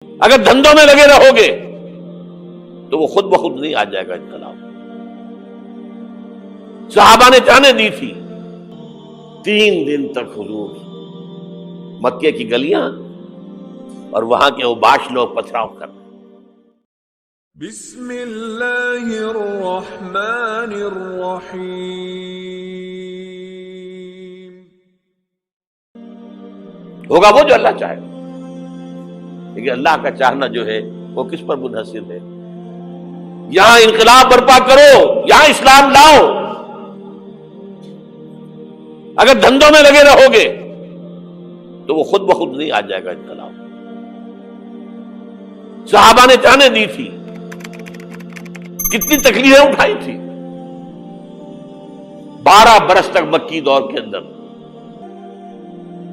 اگر دھندوں میں لگے رہو گے تو وہ خود بخود نہیں آ جائے گا انقلاب۔ صحابہ نے جانیں دی تھی، 3 دن تک حضور مکے کی گلیاں اور وہاں کے اوباش لوگ پتھراؤ کر رہے۔ بسم اللہ الرحمن الرحیم۔ ہوگا وہ جو اللہ چاہے، لیکن اللہ کا چاہنا جو ہے وہ کس پر منحصر ہے؟ یہاں انقلاب برپا کرو، یہاں اسلام لاؤ۔ اگر دھندوں میں لگے رہو گے تو وہ خود بخود نہیں آ جائے گا انقلاب۔ صحابہ نے جانیں دی تھی، کتنی تکلیفیں اٹھائی تھی 12 برس تک مکی دور کے اندر۔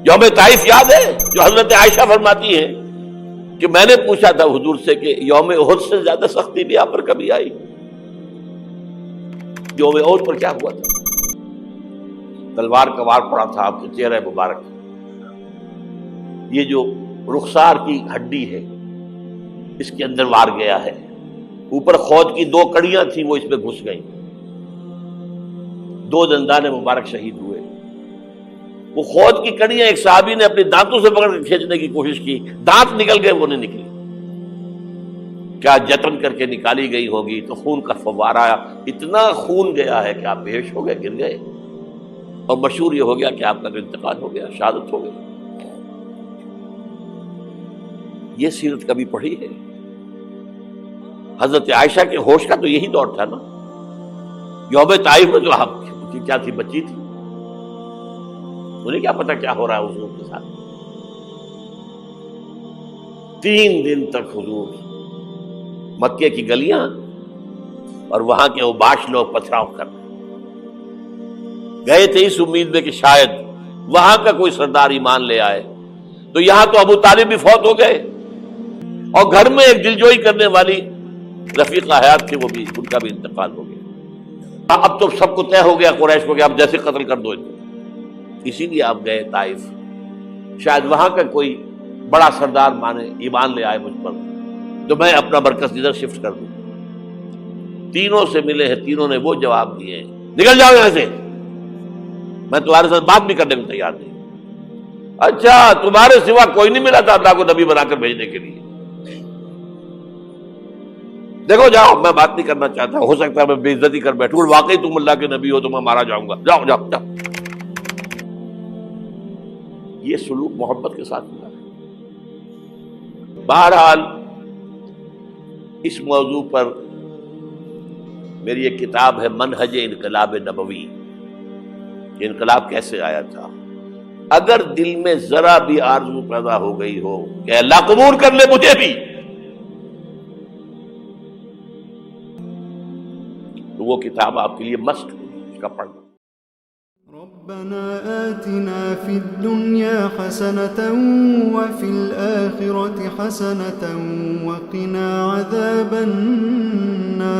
یوم طائف یاد ہے جو حضرت عائشہ فرماتی ہے کہ میں نے پوچھا تھا حضور سے کہ یوم احد سے زیادہ سختی بھی آپ پر کبھی آئی؟ یوم احد پر کیا ہوا تھا؟ تلوار کا وار پڑا تھا آپ کے چہرے مبارک، یہ جو رخسار کی ہڈی ہے اس کے اندر وار گیا ہے، اوپر خود کی 2 کڑیاں تھیں وہ اس میں گھس گئیں، 2 دندان مبارک شہید ہوئے۔ وہ خود کی کڑیاں ایک صحابی نے اپنے دانتوں سے پکڑ کر کھینچنے کی کوشش کی، دانت نکل گئے، وہ نہیں نکلی، کیا جتن کر کے نکالی گئی ہوگی تو خون کا فوارہ آیا، اتنا خون گیا ہے کہ آپ بے ہوش ہو گئے، گر گئے، اور مشہور یہ ہو گیا کہ آپ کا تو انتقال ہو گیا، شہادت ہو گئی۔ یہ سیرت کبھی پڑھی ہے؟ حضرت عائشہ کے ہوش کا تو یہی دور تھا نا۔ یوم طائف میں جو آپ کی کیا تھی، بچی تھی، انہیں کیا پتا کیا ہو رہا ہے حضور کے ساتھ۔ 3 دن تک حضور مکے کی گلیاں اور وہاں کے اوباش لوگ پتھراؤ کر رہے گئے تھے اس امید میں کہ شاید وہاں کا کوئی سردار ایمان لے آئے، تو یہاں تو ابو طالب بھی فوت ہو گئے، اور گھر میں ایک دلجوئی کرنے والی رفیقہ حیات تھی، وہ بھی، ان کا بھی انتقال ہو گیا۔ اب تو سب کو طے ہو گیا قریش کو کہ اب جیسے قتل کر دو انہیں، اسی لیے آپ گئے طائف، شاید وہاں کا کوئی بڑا سردار مانے ایمان لے آئے مجھ پر تو میں اپنا مرکز ادھر شفٹ کر دوں۔ تینوں سے ملے ہیں، تینوں نے وہ جواب دیے ہیں، نکل جاؤ یہاں سے، میں تمہارے ساتھ بات بھی کرنے کو تیار نہیں۔ اچھا، تمہارے سوا کوئی نہیں ملا تھا اللہ کو نبی بنا کر بھیجنے کے لیے؟ دیکھو جاؤ، میں بات نہیں کرنا چاہتا، ہو سکتا ہے میں بے عزتی کر بیٹھوں، واقعی تم اللہ کے نبی ہو تو میں مارا جاؤں گا، جاؤ جاؤ جاؤ۔ یہ سلوک محبت کے ساتھ ملا ہے۔ بہرحال اس موضوع پر میری ایک کتاب ہے منہج انقلاب نبوی، کہ انقلاب کیسے آیا تھا۔ اگر دل میں ذرا بھی آرزو پیدا ہو گئی ہو کہ اللہ قبول کر لے مجھے بھی، تو وہ کتاب آپ کے لیے مسٹ ہوگی، اس کا پڑھنا۔ ربنا آتنا في الدنيا حسنة وفي الآخرة حسنة وقنا عذاب النار۔